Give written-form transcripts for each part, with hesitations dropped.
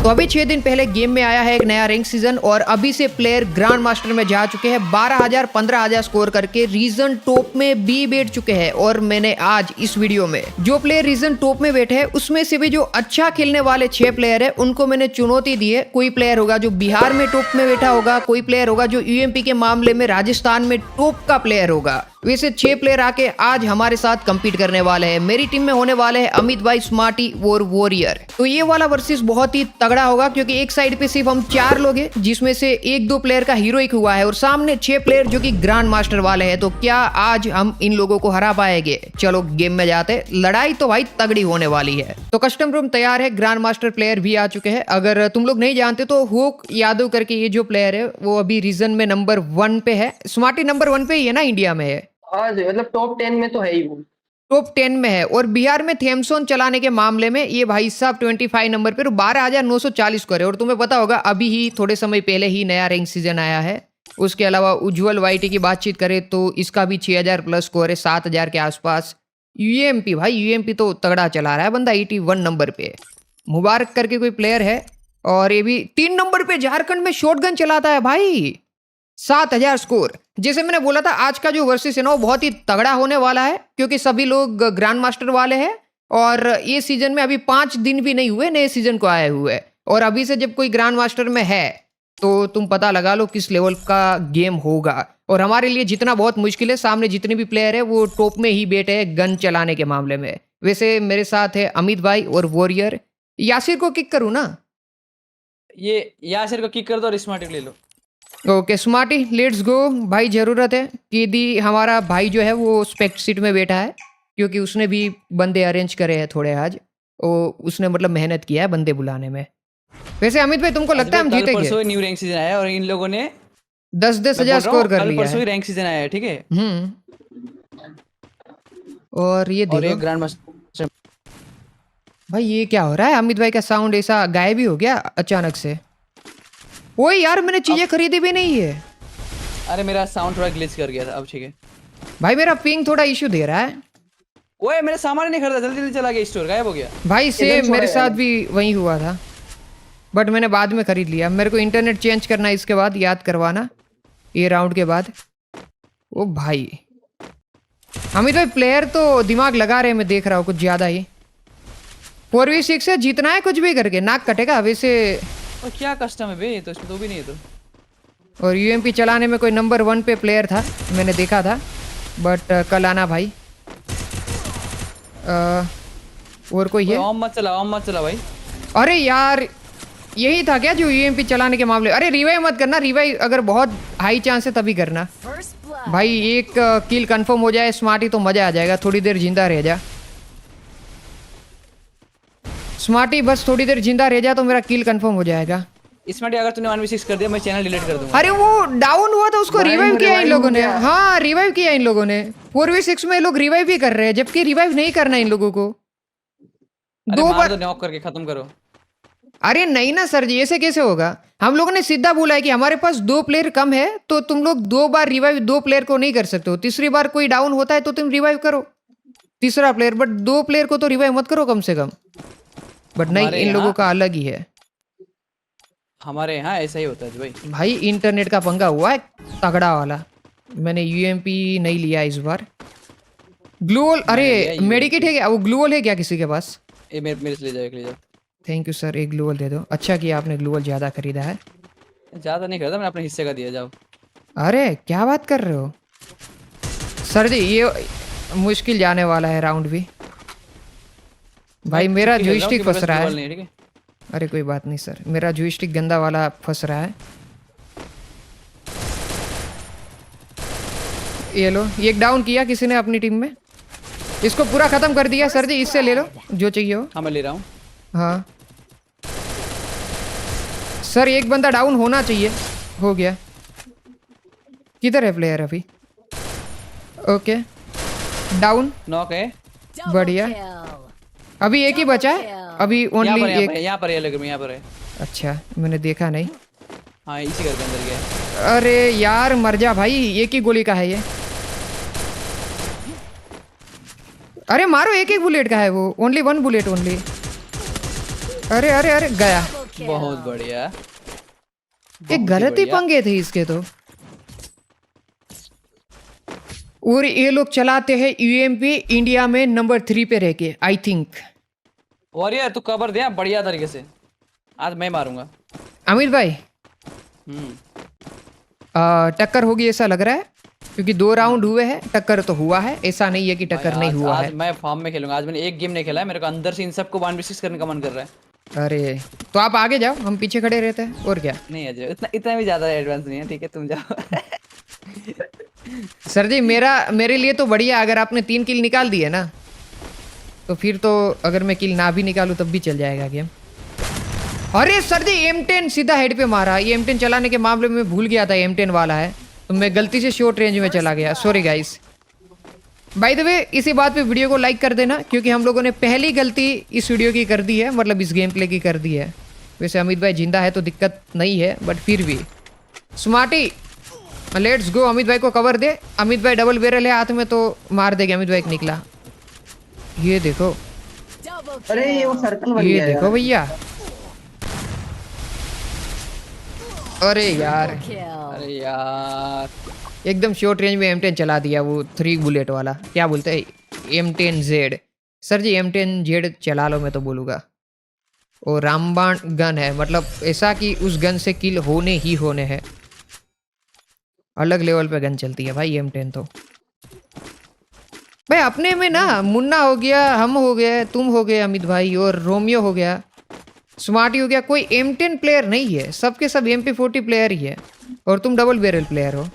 तो अभी 6 दिन पहले गेम में आया है एक नया रैंक सीजन और अभी से प्लेयर ग्रैंड मास्टर में जा चुके हैं। 12,000 15,000 स्कोर करके रीजन टॉप में भी बैठ चुके हैं। और मैंने आज इस वीडियो में जो प्लेयर रीजन टॉप में बैठे हैं उसमें से भी जो अच्छा खेलने वाले 6 प्लेयर है उनको मैंने चुनौती दी है। कोई प्लेयर होगा जो बिहार में टॉप में बैठा होगा, कोई प्लेयर होगा जो यूएमपी के मामले में राजस्थान में टॉप का प्लेयर होगा। वैसे 6 प्लेयर आके आज हमारे साथ compete करने वाले हैं। मेरी टीम में होने वाले हैं अमित भाई, स्मार्टी और वॉरियर। तो ये वाला वर्सेस बहुत ही तगड़ा होगा क्योंकि एक साइड पे सिर्फ हम 4 लोग हैं जिसमें से 1-2 प्लेयर का हीरोइक हुआ है और सामने 6 प्लेयर जो कि ग्रैंड मास्टर वाले हैं। तो क्या आज हम इन लोगों को हरा पाएंगे? चलो गेम में जाते। लड़ाई तो भाई तगड़ी होने वाली है। तो कस्टम रूम तैयार है, ग्रैंड मास्टर प्लेयर भी आ चुके हैं। अगर तुम लोग नहीं जानते तो होक यादव करके ये जो प्लेयर है वो अभी रीजन में नंबर 1 पे है। स्मार्टी नंबर 1 पे ही है ना इंडिया में? है हाँ जी, मतलब टॉप 10 में तो है ही वो। टॉप 10 में है। और बिहार में थेमसोन चलाने के मामले में ये भाई साहब 25 नंबर पर 12,940 करे। और तुम्हें पता होगा अभी ही थोड़े समय पहले ही नया रैंक सीजन आया है। उसके अलावा उज्जवल वाईटी की बातचीत करें तो इसका भी 6,000 प्लस स्कोर है, 7,000 के आसपास। यूएमपी भाई, यूएमपी तो तगड़ा चला रहा है बंदा, 81 नंबर पे। मुबारक करके कोई प्लेयर है और ये भी 3 नंबर पे झारखंड में शॉटगन चलाता है भाई। 7,000 स्कोर। जैसे मैंने बोला था आज का जो वर्सेस है ना वो बहुत ही तगड़ा होने वाला है क्योंकि सभी लोग ग्रैंड मास्टर वाले हैं और ये सीजन में अभी 5 दिन भी नहीं हुए नए सीजन को आए हुए। और अभी से जब कोई ग्रैंड मास्टर में है तो तुम पता लगा लो किस लेवल का गेम होगा। और हमारे लिए जितना बहुत मुश्किल है, सामने जितने भी प्लेयर है वो टॉप में ही बैठे हैं गन चलाने के मामले में। वैसे मेरे साथ है अमित भाई और वॉरियर। यासिर को किक करूँ ना? ये यासिर को किक कर दो और स्मार्टी ले लो। ओके स्मार्टी, लेट्स गो भाई। ज़रूरत है कि दी हमारा भाई जो है वो स्पेक्ट सीट में बैठा है क्योंकि उसने भी बंदे अरेंज करे हैं थोड़े आज। उसने मतलब मेहनत किया है बंदे बुलाने में। वैसे अमित भाई तुमको लगता है हम जीतेंगे? परसों न्यू रैंक सीजन आया और इन लोगों ने 10-10 हजार स्कोर कर लिया परसों है। ही रैंक सीजन आया है, ठीक है। और ये और देखो एक ग्रैंड मास्टर भाई, ये क्या हो रहा है? अमित भाई का साउंड ऐसा गायब ही हो गया अचानक से। ओए यार, मैंने चीजें खरीदी भी नहीं है। अरे मेरा साउंड थोड़ा ग्लिच कर गया था, अब ठीक है भाई मेरा पिंग थोड़ा इशू दे रहा है। ओए मेरा सामान नहीं खरीदा, जल्दी जल्दी चला गया, स्टोर गायब हो गया भाई सेम मेरे साथ भी वही हुआ था बट मैंने बाद में खरीद लिया। मेरे को इंटरनेट चेंज करना है इसके बाद, याद करवाना ये राउंड के बाद। ओ भाई अमित भाई प्लेयर तो दिमाग लगा रहे हैं, मैं देख रहा हूँ कुछ ज्यादा ही। 4v6 है, जीतना है कुछ भी करके, नाक कटेगा वैसे। और क्या कस्टम है बे, तो इसमें तो भी नहीं है तो। और यूएमपी चलाने में कोई नंबर 1 पे प्लेयर था, मैंने देखा था बट कल आना भाई। और कोई है? ओम मत चला भाई। अरे यार यही था क्या जो यूएमपी चलाने के मामले? अरे रिवाइव मत करना, रिवाइव अगर बहुत हाई चांस है तभी करना भाई। एक किल कंफर्म हो जाए स्मार्टी तो मजा आ जाएगा। थोड़ी देर जिंदा रह जा स्मार्टी, बस थोड़ी देर जिंदा रह जा तो मेरा किल कंफर्म हो जाएगा। स्मार्टी अगर तूने 1v6 कर दिया मैं चैनल डिलीट कर दूंगा। अरे वो डाउन हुआ था, उसको रिवाइव किया इन लोगों ने। हाँ रिवाइव किया इन लोगों ने। 4v6 में लोग रिवाइव भी कर रहे हैं जबकि रिवाइव नहीं करना इन लोगों को। अरे 2 मार बार दो, नॉक करके खत्म करो। अरे नहीं ना सर जी, ऐसे कैसे होगा? हम लोगों ने सीधा बोला है कि हमारे पास 2 प्लेयर कम है तो तुम लोग 2 बार रिवाइव 2 प्लेयर को नहीं कर सकते हो। तीसरी बार कोई डाउन होता है तो तुम रिवाइव करो तीसरा प्लेयर, बट 2 प्लेयर को तो रिवाइव मत करो कम से कम। बट नहीं, इन लोगों का अलग ही है। हमारे यहाँ ऐसा ही होता है भाई इंटरनेट का पंगा हुआ है तगड़ा वाला। मैंने यूएमपी नहीं लिया इस बार। ग्लूवल, अरे मेडिकेट है क्या? वो ग्लूवल है क्या किसी के पास? मेरे से ले जाओ। थैंक यू सर, एक ग्लूवल दे दो। अच्छा किया आपने ग्लूवल ज्यादा खरीदा है। ज्यादा नहीं खरीदा, मैंने अपने हिस्से का दिया। जाओ। अरे क्या बात कर रहे हो सर जी, ये मुश्किल जाने वाला है राउंड भी। भाई मेरा जॉयस्टिक फंस रहा है। अरे कोई बात नहीं सर, मेरा जॉयस्टिक गंदा वाला फंस रहा है। ये लो, ये एक डाउन किया किसी ने अपनी टीम में, इसको पूरा खत्म कर दिया। सर जी इससे ले लो जो चाहिए हो। हाँ मैं ले रहा हूँ। हाँ सर, एक बंदा डाउन होना चाहिए। हो गया। किधर है प्लेयर अभी? ओके डाउन, नॉक है। बढ़िया। अभी एक ही बचा है, अभी ओनली एक। यहाँ पर है। अच्छा मैंने देखा नहीं। हाँ इसी घर के अंदर गया। अरे यार मर जा भाई, एक ही गोली का है ये। अरे मारो, एक बुलेट का है वो, ओनली 1 बुलेट ओनली। अरे अरे अरे गया। बहुत बढ़िया। ये गलत ही पंगे थे इसके तो। और ये लोग चलाते हैं यूएमपी इंडिया में नंबर 3 पे रह के, आई थिंक। वॉरियर तू कवर दे बढ़िया तरीके से, आज मैं मारूंगा। अमित भाई हम्म। टक्कर होगी ऐसा लग रहा है, क्योंकि 2 राउंड हुए हैं। टक्कर तो हुआ है, ऐसा नहीं है कि टक्कर नहीं हुआ आज है। मैं फॉर्म में खेलूंगा। आज मैंने एक गेम नहीं खेला है, मेरे को अंदर से इन सबको 1v6 करने का मन कर रहा है। अरे तो आप आगे जाओ, हम पीछे खड़े रहते हैं और क्या। नहीं अजय, इतना भी ज्यादा एडवांस नहीं है। ठीक है तुम जाओ। सर जी मेरे लिए तो बढ़िया, अगर आपने 3 किल निकाल दिए ना, तो फिर तो अगर मैं किल ना भी निकालूं तब भी चल जाएगा गेम। अरे सर जी M10 सीधा हेड पे मारा। ये M10 चलाने के मामले में भूल गया था M10 वाला है, तो मैं गलती से शॉर्ट रेंज में चला गया। Sorry guys. By the way इसी बात पे वीडियो को लाइक कर देना, क्योंकि हम लोगों ने पहली गलती इस वीडियो की कर दी है, मतलब इस गेम प्ले की कर दी है। वैसे अमित भाई जिंदा है तो दिक्कत नहीं है, बट फिर भी स्मार्टी लेट्स गो। अमित भाई को कवर दे। अमित भाई डबल बैरल है हाथ में तो मार देगा। अमित भाई एक निकला, ये देखो। अरे ये वो सर्कल बन ये गया देखो यार। भैया। अरे यार अरे यार एकदम शॉर्ट रेंज में M10 चला दिया, वो 3 बुलेट वाला। क्या बोलते हैं M10Z। सर जी M10Z चला लो, मैं तो बोलूँगा। और रामबाण गन है, मतलब ऐसा कि उस गन से किल होने ही होने हैं। अलग लेवल पे गन चलती है भाई M10 तो। भाई अपने में ना मुन्ना हो गया, हम हो गए, तुम हो गए अमित भाई, और रोमियो हो गया, स्मार्टी हो गया, कोई M10 प्लेयर नहीं है। सबके सब MP40 प्लेयर ही है, और तुम डबल बैरल प्लेयर हो।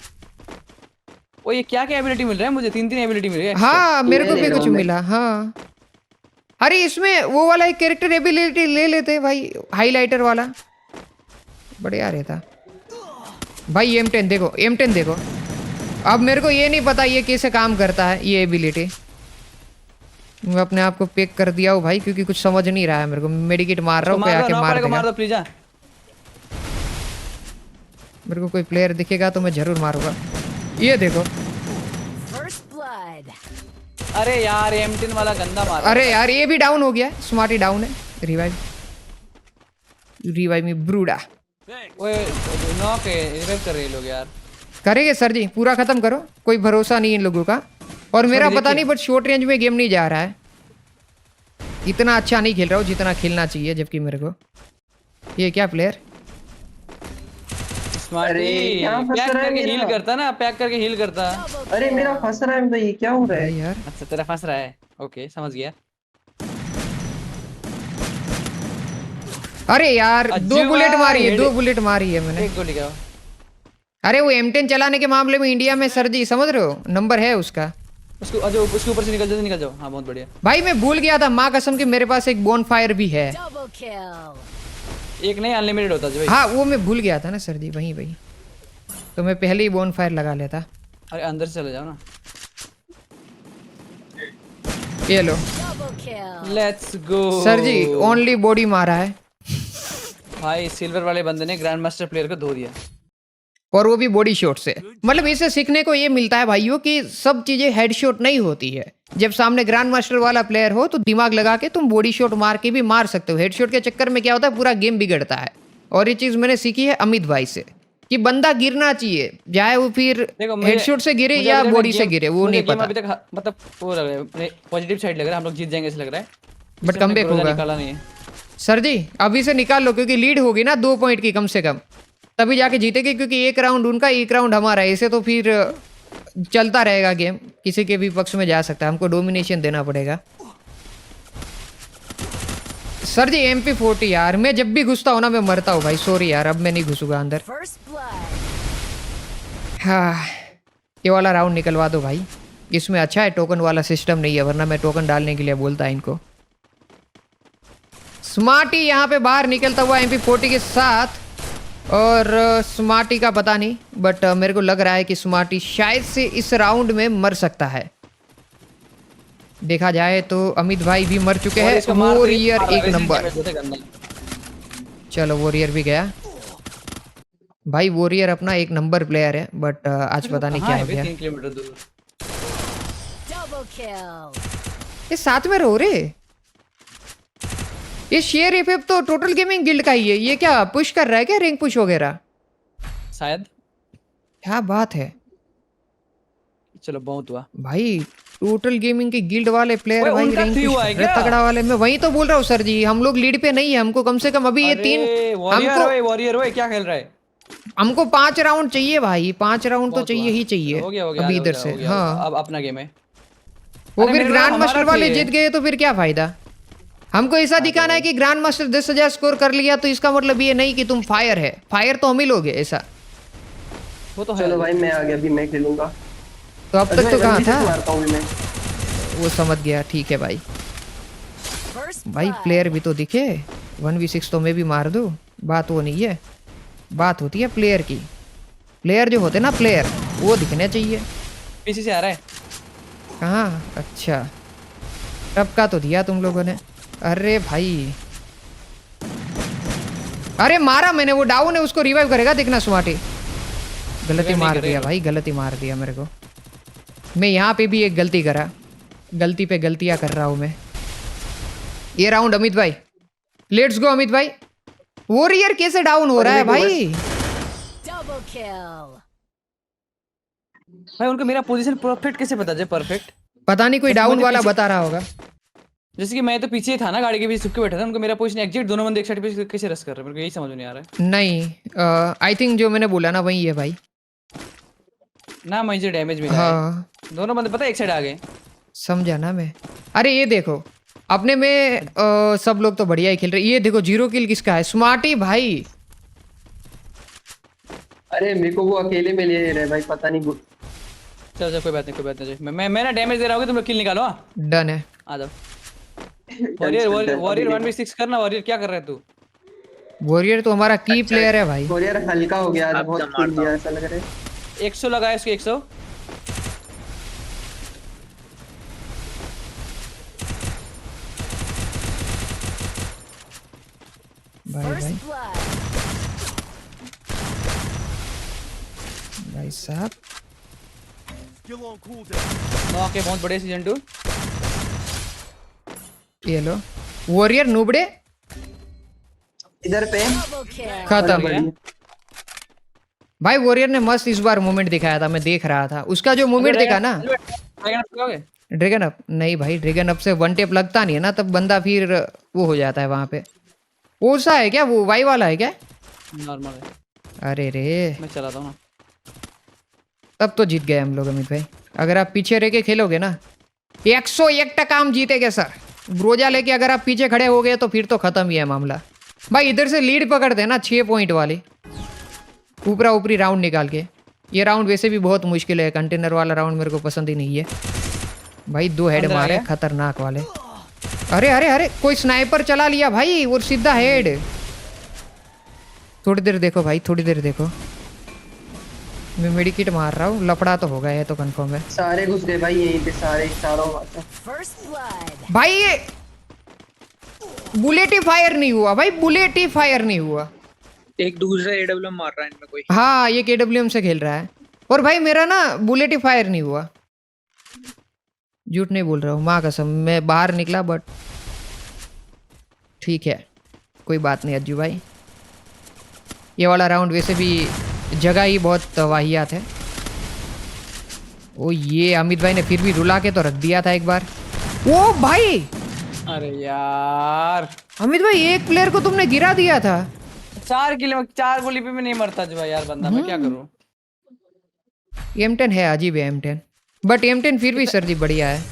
वो ये क्या क्या एबिलिटी मिल रहा है मुझे? 3 एबिलिटी मिल रही है। हाँ मेरे को ले भी रहा कुछ हूँ मैं। मिला। हाँ अरे इसमें वो वाला एक कैरेक्टर एबिलिटी ले लेते भाई, हाईलाइटर वाला, बढ़िया रहता भाई। M10 देखो, M10 देखो। अब मेरे को ये नहीं पता ये कैसे काम करता है ये एबिलिटी। मैं अपने आप को पिक कर दिया हूँ भाई, क्योंकि कुछ समझ नहीं रहा है मेरे को। मेडिकेट मार रहा हूँ, कोई आके मार देगा। मार दो प्लीज। मेरे को कोई प्लेयर दिखेगा तो मैं जरूर मारूंगा। ये देखो। अरे यार M10 वाला गंदा मार। अरे यार ये भी डाउन हो गया। स्मार्टी डाउन है। रिवाइव में ब्रूडा। ओए नॉक है, रिवाइव कर रहे हैं लोग यार। करेंगे सर जी, पूरा खत्म करो। कोई भरोसा नहीं इन लोगों का। और मेरा पता नहीं, बट शॉर्ट रेंज में गेम नहीं जा रहा है। इतना अच्छा नहीं खेल रहा हूँ जितना खेलना चाहिए, जबकि मेरे को। ये क्या प्लेयर? स्मार्टी क्या फंस पैक रहा है करके मेरा? हील करता ना, पैक करके हील करता। अरे मेरा फंस रहा है भाई, क्या हो रहा है? यार अच्छा तेरा फंस रहा है, ओके समझ गया। अरे यार अज्जू 2 बुलेट मारी है, भाई, 2 बुलेट मारी है मैंने। एक गोली का। अरे वो M10 चलाने के मामले में इंडिया में सर जी समझ रहे हो, नंबर है उसका। उसको अजो उसके ऊपर से निकल जाओ, निकल जाओ। हाँ बहुत बढ़िया। भाई मैं भूल गया था, माँ कसम के मेरे पास एक बोन फायर भी है। एक नहीं अनलिमिटेड होता जो भाई। हाँ वो मैं भूल गया था ना सर जी, वही वही। तो मैं पहले ही बोन फायर लगा लेता। अरे अंदर से चले जाओ ना। ये लो let's go sir ji, only body मारा है। भाई सिल्वर वाले बंदे ने ग्रैंड मास्टर प्लेयर को धो दिया, और वो भी बॉडी शॉट से। मतलब इससे सीखने को ये मिलता है भाइयों कि सब चीजें हेडशॉट नहीं होती है। जब सामने ग्रैंड मास्टर वाला प्लेयर हो तो दिमाग लगा के तुम बॉडी शॉट मार के भी मार सकते हो। हेडशॉट के चक्कर में क्या होता है, पूरा गेम बिगड़ता है। और ये चीज मैंने सीखी है अमित भाई से, कि बंदा गिरना चाहिए, चाहे वो फिर हेडशॉट से गिरे या बॉडी से गिरे, वो नहीं पता। अभी तक मतलब वो लग रहा है पॉजिटिव साइड लग रहा है, हम लोग जीत जाएंगे ऐसा लग रहा है। बट कमबैक होगा निकाला नहीं है सर जी, अभी से निकाल लो, क्योंकि लीड होगी ना 2 पॉइंट की कम से कम, तभी जाके जीतेगी। क्योंकि 1 राउंड उनका 1 राउंड हमारा, ऐसे तो फिर चलता रहेगा गेम, किसी के भी पक्ष में जा सकता है। हमको डोमिनेशन देना पड़ेगा। सर जी MP40 यार, मैं जब भी घुसता हूँ ना मैं मरता हूँ भाई। सॉरी यार, अब मैं नहीं घुसूंगा अंदर। हाँ ये वाला राउंड निकलवा दो भाई। इसमें अच्छा है टोकन वाला सिस्टम नहीं है, वरना मैं टोकन डालने के लिए बोलता है इनको। स्मार्टी यहाँ पे बाहर निकलता हुआ MP40 के साथ, और स्मार्टी का पता नहीं, बट मेरे को लग रहा है कि स्मार्टी शायद से इस राउंड में मर सकता है। देखा जाए तो अमित भाई भी मर चुके हैं। Warrior 1 number. चलो वॉरियर भी गया भाई। वॉरियर अपना 1 नंबर प्लेयर है, बट आज पता नहीं क्या हो गया। 3 किलोमीटर दूर। ये साथ में रहो रे। ये शेयर एफएफ तो टोटल गेमिंग गिल्ड का ही है। ये क्या पुश कर रहा है क्या, रैंक पुश वगैरह? शायद। क्या बात है चलो बहुत हुआ भाई, टोटल गेमिंग के गिल्ड वाले प्लेयर ओए, भाई उनका रैंक 3 हुआ है क्या? तगड़ा वाले। मैं वही तो बोल रहा हूँ सर जी, हम लोग लीड पे नहीं है, हमको कम से कम अभी ये 3 वॉरियर ओए क्या खेल रहा है? हमको 5 राउंड चाहिए भाई, 5 राउंड तो बहुत चाहिए हुआ। ही चाहिए हो गया अभी इधर से। हाँ अब अपना गेम है। वो अरे फिर मेरे को ग्रैंड हमारा मास्टर वाले चाहिए। जीत गए तो फिर क्या फायदा? हमको ऐसा दिखाना है कि ग्रैंड मास्टर 10,000 स्कोर कर लिया तो इसका मतलब ये नहीं कि तुम फायर है, फायर तो हम ही लोग है ऐसा। वो तो है। चलो भाई मैं आ गया, अभी मैं खेलूंगा। तो अब तक तो कहाँ था? मारता हूँ मैं। वो समझ गया, ठीक है भाई। भाई प्लेयर भी तो दिखे, 1v6 तो मैं भी मार दूं, बात वो नहीं है। बात होती है प्लेयर की। प्लेयर जो होते ना प्लेयर, वो दिखने चाहिए। पीसी से आ रहा है। कहाँ? अच्छा तब का तो दिया तुम लोगों ने। अरे भाई, अरे मारा मैंने, वो डाउन है, उसको रिवाइव करेगा देखना स्मार्टी। गलती मार दिया भाई, गलती मार दिया मेरे को। मैं यहाँ पे भी एक गलती करा, गलती पे गलतियाँ कर रहा हूँ मैं। ये राउंड अमित भाई, लेट्स गो अमित भाई। वॉरियर कैसे डाउन हो रहा है भाई? भाई उनको मेरा पोजीशन परफेक्ट कैसे पता? परफेक्ट पता नहीं, कोई डाउन वाला बता रहा होगा। जैसे कि मैं तो पीछे था ना, गाड़ी के पीछे छुप के बैठा था, उनको मेरा पोजीशन एग्जैक्ट दोनों बंदे एक साइड पे कैसे रश कर रहे हैं, मेरे को यही समझ में नहीं आ रहा है। नहीं आई थिंक जो मैंने बोला ना वही है भाई। ना मुझे डैमेज मिला हाँ है। दोनों बंदे पता है एक साइड आ गए। समझा ना मैं। अरे ये देखो अपने में सब लोग तो बढ़िया ही खेल रहे। ये देखो 0 किल किसका है? स्मार्टी भाई। अरे मेरे को वो अकेले में ले रहे भाई, पता नहीं। चल चल कोई बात नहीं। मैं ना डैमेज दे रहा हूँ, तुम लोग किल निकालो। हाँ डन है। आ जाओ। वॉरियर 1v6 करना। वॉरियर क्या कर रहा है तू? वॉरियर तो हमारा की प्लेयर है भाई। कोरियर हल्का हो गया आज, बहुत खेल दिया ऐसा लग रहा है। 100 लगाया इसको 100। भाई भाई साहब ओके बहुत बढ़िया सीजन 2। ये लो वॉरियर नूबड़े इधर पे खत्म। भाई वॉरियर ने मस्त इस बार मूवमेंट दिखाया था, मैं देख रहा था उसका जो मूवमेंट देखा ना। ड्रैगन अप नहीं भाई, ड्रैगन अप से वन टेप लगता नहीं है ना, तब बंदा फिर वो हो जाता है वहां पे। वो सा है क्या? वो वाई वाला है क्या? नॉर्मल है। अरे रे मैं चलाता हूँ ना। तब तो जीत गए हम लोग अमित भाई। अगर आप पीछे रह के खेलोगे ना 101% हम जीतेंगे सर। ब्रोजा लेके अगर आप पीछे खड़े हो गए तो फिर तो खत्म ही है मामला। भाई इधर से लीड पकड़ते हैं ना 6 पॉइंट वाली, ऊपरा ऊपरी राउंड निकाल के। ये राउंड वैसे भी बहुत मुश्किल है, कंटेनर वाला राउंड मेरे को पसंद ही नहीं है भाई। 2 हेड मारे खतरनाक वाले। अरे अरे अरे कोई स्नाइपर चला लिया भाई, और सीधा हेड। थोड़ी देर देखो भाई, थोड़ी देर देखो, मैं मेडिकेट मार रहा हूँ। लफड़ा तो होगा ये तो कंफर्म है। सारे घुस गए भाई यहीं पे, सारे चारों। भाई ये बुलेट ही फायर नहीं हुआ भाई, बुलेट ही फायर नहीं हुआ। एक दूसरा एडब्ल्यूएम मार रहा है इनमें कोई। हाँ ये केडब्ल्यूएम से खेल रहा है, और भाई मेरा ना बुलेट ही फायर नहीं हुआ। झूठ नहीं बोल रहा हूँ, माँ कसम। मैं बाहर निकला बट ठीक है, कोई बात नहीं अज्जू भाई। ये वाला राउंड वैसे भी जगह ही बहुत वाहियात है। ओ ये अमित भाई ने फिर भी रुला के तो रख दिया था एक बार। ओ भाई अरे यार अमित भाई एक प्लेयर को तुमने गिरा दिया था। 4 किल में 4 गोली पे भी नहीं मरता जो यार बंदा। मैं क्या करूं? M10 है, अजीब है M10, बट M10 फिर भी सर जी बढ़िया है।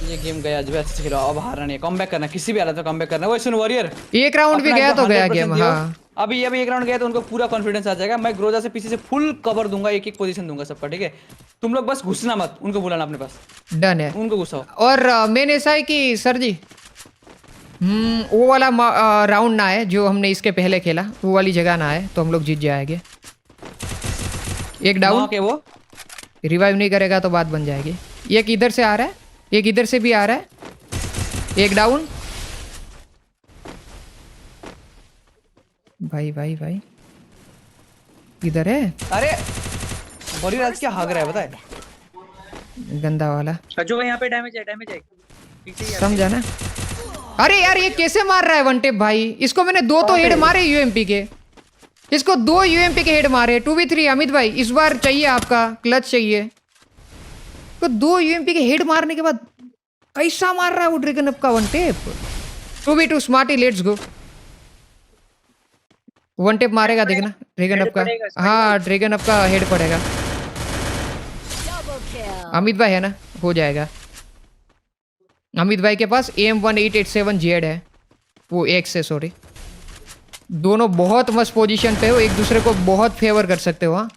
ये गेम गया जो अच्छे से खेलो। अब हारना नहीं है, कमबैक करना, किसी भी हालत में कमबैक करना। वो सुन वॉरियर, एक राउंड भी अपना गया तो गया 100% गेम। दियो। हाँ अभी एक राउंड गया तो उनको पूरा कॉन्फिडेंस आ जाएगा। मैं ग्रोजा से पीछे से फुल कवर दूंगा, एक पोजीशन दूंगा सबका, ठीक है? तुम लोग बस घुसना मत, उनको बुलाना अपने पास। डन है। उनको घुसाओ। और मेन ऐसा है कि सर जी वो वाला राउंड ना आए जो हमने इसके पहले खेला, वो वाली जगह ना आए तो हम लोग जीत जाएंगे। एक डाउन के वो रिवाइव नहीं करेगा तो बात बन जाएगी। एक इधर से आ रहा है, एक इधर से भी आ रहा है। एक डाउन भाई भाई भाई इधर है। अरे वॉरियर आज क्या भाग रहा है बताए? गंदा वाला जो यहाँ पे डैमेज है पीछे ही है। समझा ना। अरे यार ये कैसे मार रहा है वन टेप भाई? इसको मैंने दो तो हेड मारे यूएमपी के, इसको 2 यूएमपी के हेड मारे। 2v3 अमित भाई इस बार चाहिए आपका क्लच चाहिए। तो 2 यूएमपी के हेड मारने के बाद कैसा मार रहा है वो ड्रैगन अप का one tape. 2v2 smarty let's go. One tape मारेगा देखना ड्रैगन अप का। हाँ ड्रैगन अप का हेड पड़ेगा। अमित भाई है ना, हो जाएगा। अमित भाई के पास AM1887 जेड है, वो एक्स है सॉरी। दोनों बहुत मस्त पोजीशन पे हो, एक दूसरे को बहुत फेवर कर सकते हो। हाँ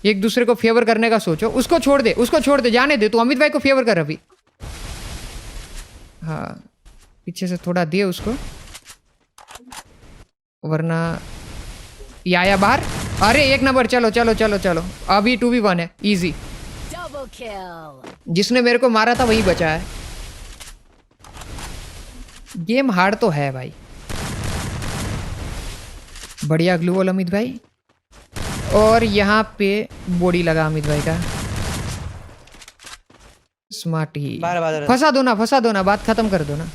एक दूसरे को फेवर करने का सोचो। उसको छोड़ दे, उसको छोड़ दे, जाने दे। तू अमित भाई को फेवर कर अभी। हाँ पीछे से थोड़ा दे उसको, वरना ये आया बाहर। अरे एक नंबर, चलो चलो चलो चलो। अभी 2v1 है इजी। जिसने मेरे को मारा था वही बचा है। गेम हार्ड तो है भाई। बढ़िया ग्लू वॉल अमित भाई। और यहाँ पे बॉडी लगा अमित भाई का। स्मार्ट ही फंसा दो ना, फंसा दो ना, बात खत्म कर दो ना।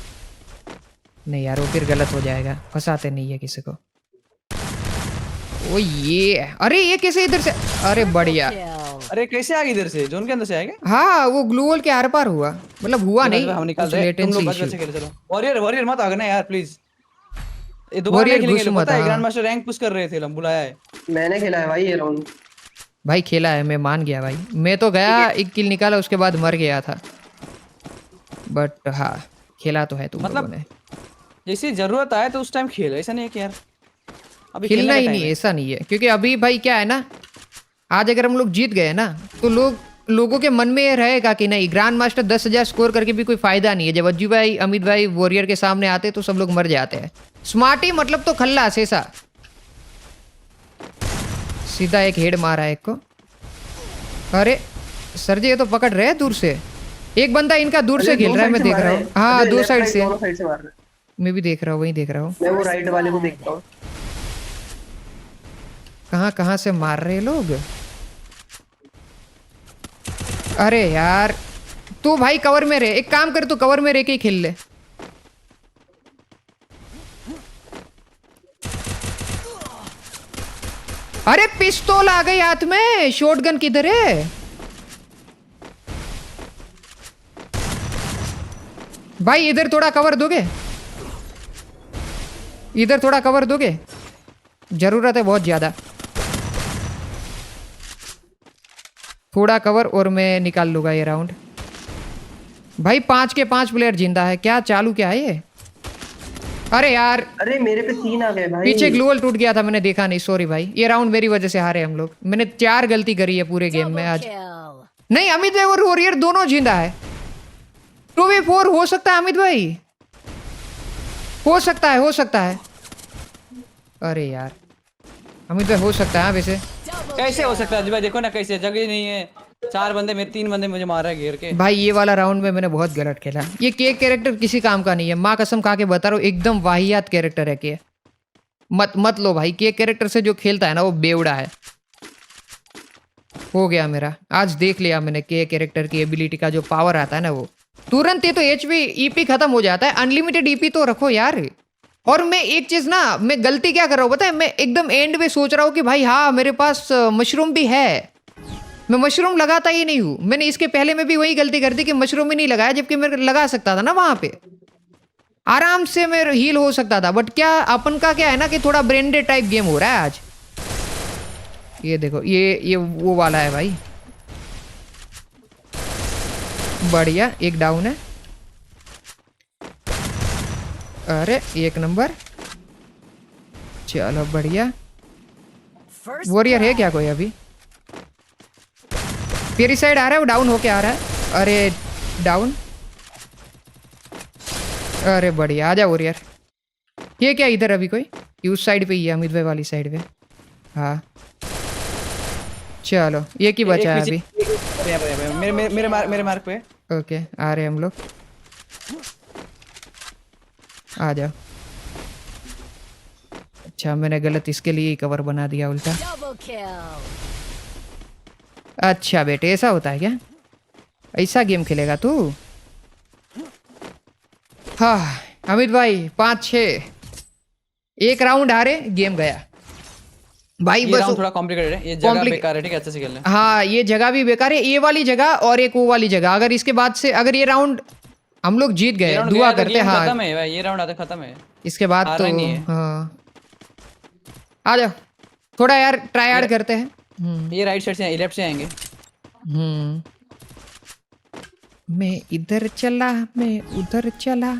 नहीं यार वो फिर गलत हो जाएगा, फंसाते नहीं है किसी को। ओ ये अरे ये कैसे इधर से? अरे बढ़िया। अरे कैसे आ गए इधर से? जोन के अंदर से आएगा? हाँ वो ग्लू वॉल के आर पार हुआ, मतलब हुआ नहीं। हम निकाल रहे हैं, तुम लोग बच के खेलो। चलो वॉरियर वॉरियर मत आगे ना यार प्लीज। ये दोबारा नहीं खेलेंगे, पता है ग्रैंड मास्टर रैंक पुश कर रहे थे, हम बुलाया है। मैंने खेला है भाई ये राउंड। भाई खेला है, मैं मान गया भाई। मैं तो गया एक किल निकाला, उसके बाद मर गया था। बट हाँ खेला तो है तुम लोगों ने। जैसे जरूरत आए तो उस टाइम खेल, ऐसा नहीं है कि यार अभी खेलना ही नहीं, ऐसा नहीं है। क्योंकि अभी भाई क्या है ना, आज अगर हम लोग जीत गए ना तो लोगों के मन में ये रहेगा कि नहीं ग्रैंड मास्टर 10,000 स्कोर करके भी कोई फायदा नहीं है। जब अज्जू भाई अमित भाई वॉरियर के सामने आते तो सब लोग मर जाते हैं। स्मार्टी मतलब तो खल्लास ऐसा। सीधा एक हेड मारा एक को। अरे सर जी ये तो पकड़ रहे हैं दूर से। एक बंदा इनका दूर से खेल रहा है, मैं देख रहा हूँ। हाँ दो साइड से मार रहा है। मैं भी देख रहा हूँ, वही देख रहा हूँ। मैं वो राइट वाले को देखता हूँ। कहाँ से मार रहे लोग? अरे यार तू भाई कवर में रहे, एक काम कर तू कवर में रह के ही खेल ले। अरे पिस्तौल आ गई हाथ में, शॉटगन किधर है भाई? इधर थोड़ा कवर दोगे, इधर थोड़ा कवर दोगे, जरूरत है बहुत ज्यादा। थोड़ा कवर और मैं निकाल लूंगा ये राउंड। भाई 5 के 5 प्लेयर जिंदा है, क्या चालू क्या है ये? अरे यार अरे मेरे पे 3 आ गए भाई। पीछे ग्लोवल टूट गया था, मैंने देखा नहीं, सॉरी भाई। ये राउंड मेरी वजह से हारे हम लोग। मैंने 4 गलती करी है पूरे गेम में आज। नहीं अमित भाई और वॉरियर दोनों जिंदा है। 2v4 हो सकता है अमित भाई, हो सकता है, हो सकता है। अरे यार अमित भाई हो सकता है वैसे। कैसे हो सकता है भाई? देखो ना कैसे, जगह नहीं है। 4 बंदे में 3 बंदे मुझे मारा है घेर के। भाई ये वाला राउंड में मैंने बहुत गलत खेला। ये के कैरेक्टर किसी काम का नहीं है, माँ कसम खा के बता रहा हूँ, एकदम वाहियात कैरेक्टर है के। मत लो भाई, के कैरेक्टर से जो खेलता है ना वो बेवड़ा है। हो गया मेरा, आज देख लिया मैंने के कैरेक्टर की एबिलिटी का जो पावर आता है ना, वो तुरंत ये तो एचपी ईपी खत्म हो जाता है। अनलिमिटेड ईपी तो रखो यार। और मैं एक चीज ना, मैं गलती क्या कर रहा हूँ पता है? मैं एकदम एंड में सोच रहा हूँ कि भाई हाँ मेरे पास मशरूम भी है, मैं मशरूम लगाता ही नहीं हूँ। मैंने इसके पहले में भी वही गलती कर दी कि मशरूम ही नहीं लगाया, जबकि मैं लगा सकता था ना वहां पे, आराम से मैं हील हो सकता था। बट क्या अपन का क्या है ना कि थोड़ा ब्रेंडेड टाइप गेम हो रहा है आज। ये देखो ये वो वाला है भाई। बढ़िया, एक डाउन है। अरे एक नंबर, चलो बढ़िया। वॉरियर है क्या कोई अभी? तेरी साइड आ रहा है, वो डाउन होके आ रहा है। अरे डाउन, अरे बढ़िया, आजा वॉरियर। ये क्या इधर अभी कोई? उस साइड पे ही है, अमित भाई वाली साइड पे। हाँ चलो, ये की बचा है अभी? मेरे मार्क पे। ओके आ रहे हम लोग, आ जाओ। अच्छा मैंने गलत इसके लिए ही कवर बना दिया उल्टा। अच्छा बेटे ऐसा होता है क्या? ऐसा गेम खेलेगा तू? हाँ अमित भाई 5-6 एक राउंड हारे, गेम गया भाई। ये बस राउंड थोड़ा कॉम्प्लिकेटेड है, ये जगह बेकार है, ठीक है, अच्छे से खेलना है। हाँ ये जगह भी बेकार है, ये वाली जगह और एक वो वाली जगह। अगर इसके बाद से अगर ये राउंड हम लोग जीत ये गए, राउंड दुआ गया तो करते गेम हाँ खत्म है भाई, ये राउंड आता खत्म है। इसके बाद हारना तो ही नहीं है। हाँ आ जाओ थोड़ा यार ट्राई हार्ड करते हैं। ये राइट साइड से लेफ्ट से आएंगे। हम्म मैं इधर चला मैं उधर चला,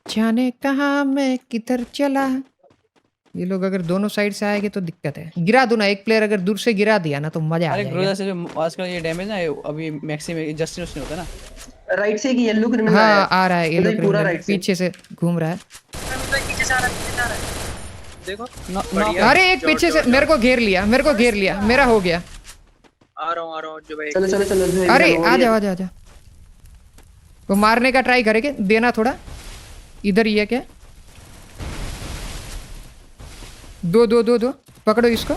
जाने कहाँ मैं किधर चला। ये लोग अगर दोनों साइड से आएंगे तो दिक्कत है। गिरा दो ना, एक प्लेयर अगर दूर से गिरा दिया ना तो मजा आ अरे जाएगा। ग्रोजा से जो आजकल ये डैमेज ना अभी मैक्सी में जस्टिन उसने होता है ना। राइट से एक येलो क्रिमिनल हाँ आया आ रहा है ये उधर लोग, पूरा राइट से। पीछे से घूम रहा है। पीछे से आ रहा है, पीछे से आ रहा है। देखो बढ़िया। अरे एक पीछे से मेरे को घेर लिया, मेरे को घेर लिया, मेरा हो गया। आ रहा हूँ जो भाई। चलो चलो चलो जो अरे वो आ ये- जाओ आ जाओ आ जाओ। वो मारने का ट्राई करेंगे, देना थोड़ा इधर ही है क्या। दो दो दो दो पकड़ो इसको।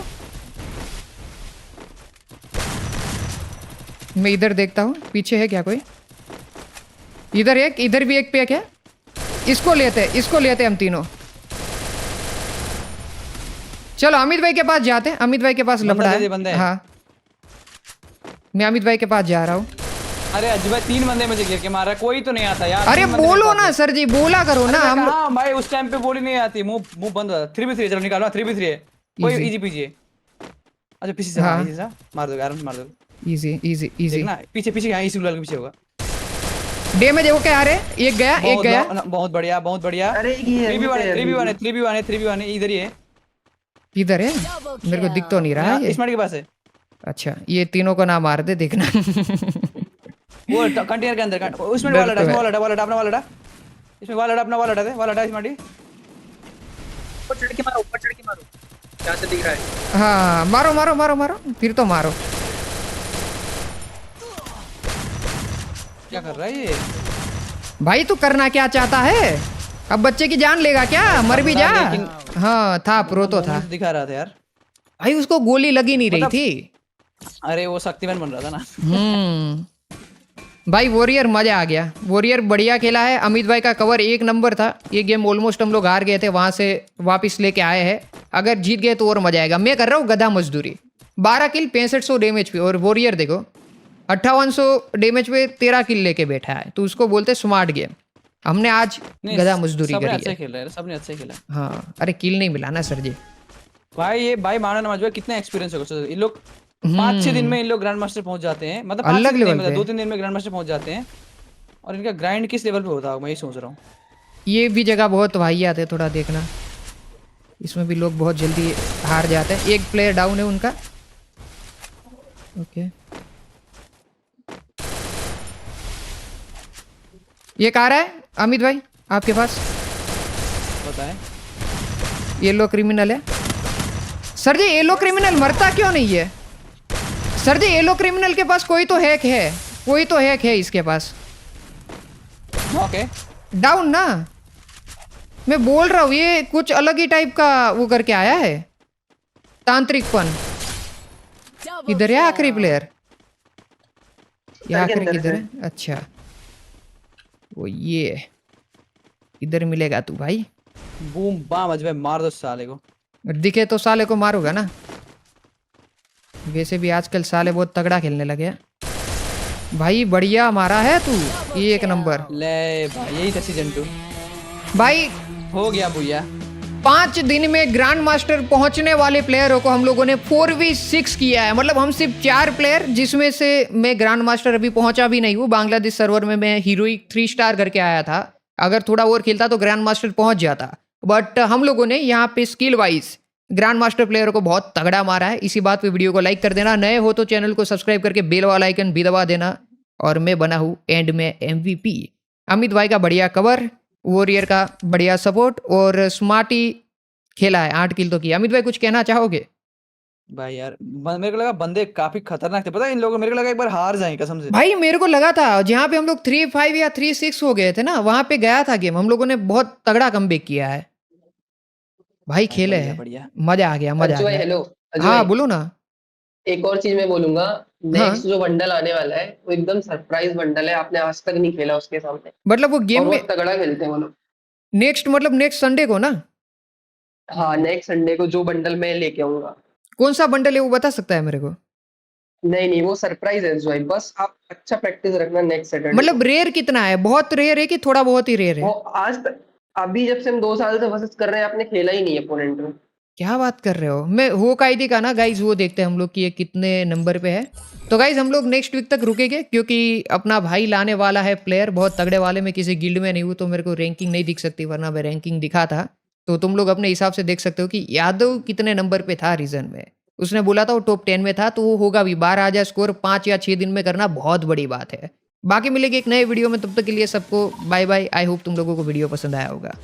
मैं इधर देखता हूँ पीछे है क्या कोई। इधर एक, इधर भी एक पैक है। इसको लेते हम तीनों। चलो अमित भाई के पास जाते हैं, अमित भाई के पास बंदा लफड़ा दे दे, है। बंदा है। हाँ मैं अमित भाई के पास जा रहा हूँ। अरे अजय भाई 3 बंदे मुझे घेर के मार रहा है, कोई तो नहीं आता यार। अरे 3 बंदे मेरे बोलो पास ना है। सर जी, बोला करो ना। हम हाँ भाई उस टाइम पे बोली नहीं आती, मुंह बंद हो जाता। 3v3 चलो निकालो, 3v3 है, कोई Easy. इजी पीजी है। अच्छा पीछे से, हाँ। हाँ इजी सा मार दो, आराम से मार दो। इजी इजी इजी देखना पीछे पीछे, यहाँ इसी गुलाल के पीछे होगा। डैमेज वो क्या आ रहे, एक गया एक गया। बहुत बढ़िया बहुत बढ़िया। अरे ये 3v1 है, इधर ही है। इधर है, मेरे को दिख तो नहीं रहा है ये। स्मार्ट के पास है अच्छा ये तीनों को ना मार दे, देखना। वो कंटेनर के अंदर। उसमें डर वाला तो है। अपना वाला इसमें वाला अपना वाला स्मार्टी। ऊपर चढ़ के मारो क्या से दिख रहा है। हाँ मारो मारो मारो मारो, फिर तो मारो। क्या कर रहा है ये। भाई तू करना क्या चाहता है, अब बच्चे की जान लेगा क्या, मर भी जा। लेकिन- हाँ था प्रो तो था दिखा रहा था यार। भाई, उसको गोली लगी नहीं रही मतलब- थी। अरे वो शक्तिमान बन रहा था ना। भाई वॉरियर मजा आ गया, वॉरियर बढ़िया खेला है। अमित भाई का कवर 1 नंबर था। ये गेम ऑलमोस्ट हम लोग हार गए थे, वहां से वापस लेके आए हैं। अगर जीत गए तो और मजा आएगा। मैं कर रहा हूँ गधा मजदूरी। 12 किल 6500 डैमेज पे, और वॉरियर देखो 5800 डैमेज पे 13 किल लेके बैठा है। तो उसको बोलते स्मार्ट गेम। हमने आज नहीं, गधा मजदूरी सबने करी अच्छा है। खेला है, सबने अच्छा खेला। हाँ अरे किल नहीं मिला ना सर जी। भाई ये भाई माना ना भाई, कितना एक्सपीरियंस होगा। इन लोग 5-6 दिन में इन लोग ग्रैंड मास्टर पहुंच जाते हैं। मतलब 5 अलग दिन level में पे। 2-3 दिन में ग्रैंड मास्टर पहुंच जाते हैं। और इनका ग्राइंड किस लेवल पे होता है मैं ये सोच रहा हूँ। ये भी जगह बहुत वाहियात है, थोड़ा देखना। इसमें भी लोग बहुत जल्दी हार जाते हैं। एक प्लेयर डाउन है उनका। ओके ये कहाँ रहा है अमित भाई आपके पास। बताएं। येलो क्रिमिनल है सर जी। येलो क्रिमिनल मरता क्यों नहीं है सर जी। येलो क्रिमिनल के पास कोई तो हैक है, कोई तो हैक है इसके पास। ओके डाउन ना, मैं बोल रहा हूँ ये कुछ अलग ही टाइप का वो करके आया है, तांत्रिकपन। इधर है आखिरी प्लेयर, ये आखिरी किधर है। अच्छा वो ये इधर मिलेगा तू भाई। बूम बाम अजय भाई मार दो साले को। दिखे तो साले को मारूंगा ना। वैसे भी आजकल साले बहुत तगड़ा खेलने लगे हैं। भाई बढ़िया मारा है तू, 1 नंबर ले भाई यही था सीजन 2 भाई। हो गया भैया। 5 दिन में ग्रैंड मास्टर पहुंचने वाले प्लेयरों को हम लोगों ने 4v6 किया है। मतलब हम सिर्फ 4 प्लेयर, जिसमें से मैं ग्रैंड मास्टर अभी पहुंचा भी नहीं हूँ। बांग्लादेश सर्वर में मैं हीरोइक 3 स्टार करके आया था। अगर थोड़ा और खेलता तो ग्रैंड मास्टर पहुंच जाता। बट हम लोगों ने यहाँ पे skill wise grand master player को बहुत तगड़ा मारा है। इसी बात पे वीडियो को लाइक कर देना, नए हो तो चैनल को सब्सक्राइब करके बेल वाला आइकन भी दबा देना। और मैं बना हूँ एंड में MVP। अमित भाई का बढ़िया कवर, वॉरियर का बढ़िया सपोर्ट, और स्मार्टी खेला है, 8 किल तो किया। अमित भाई कुछ कहना चाहोगे। भाई यार मेरे को लगा बंदे काफी खतरनाक थे, पता है इन लोगों को। मेरे को लगा एक बार हार जाएंगे कसम से। भाई मेरे को लगा था जहाँ पे हम लोग 3-5 या 3-6 हो गए थे ना, वहां पे गया था गेम। हम लोगों ने बहुत तगड़ा कमबैक किया है भाई। खेले बढ़िया, हैं, बढ़िया। मजा आ गया, मजा आ अजय भाई गया। हेलो। हाँ बोलो ना। एक और चीज मैं बोलूंगा, नेक्स्ट जो बंडल आने वाला है वो एकदम सरप्राइज बंडल है, आपने आज तक नहीं खेला उसके सामने, मतलब वो और गेम में बहुत तगड़ा खेलते हैं वो लोग। नेक्स्ट मतलब नेक्स्ट संडे को ना? हाँ नेक्स्ट संडे को जो बंडल मैं लेके आऊंगा। कौन सा बंडल है वो बता सकता है मेरे को? नहीं नहीं, वो सरप्राइज है जो, बस आप अच्छा प्रैक्टिस रखना नेक्स्ट सैटरडे मतलब को। रेयर कितना है? बहुत रेयर है कि थोड़ा बहुत ही रेयर वो है? आज तक, अभी जब से हम 2 साल से वर्सेस कर रहे हैं, आपने खेला ही नहीं है अपोनेंट में। क्या बात कर रहे हो? मैं हो कायदे का ना गाइज, वो देखते हैं हम लोग कि ये कितने नंबर पे है। तो गाइज हम लोग नेक्स्ट वीक तक रुकेंगे क्योंकि अपना भाई लाने वाला है प्लेयर बहुत तगड़े वाले। में किसी गिल्ड में नहीं हूँ तो मेरे को रैंकिंग नहीं दिख सकती, वरना मैं रैंकिंग दिखा था। तो तुम लोग अपने हिसाब से देख सकते हो कि यादव कितने नंबर पे था रीजन में। उसने बोला था वो टॉप 10 में था, तो वो होगा भी। 12,000 स्कोर 5 या 6 दिन में करना बहुत बड़ी बात है। बाकी मिलेगी एक नए वीडियो में, तब तक के लिए सबको बाय बाय। आई होप तुम लोगों को वीडियो पसंद आया होगा।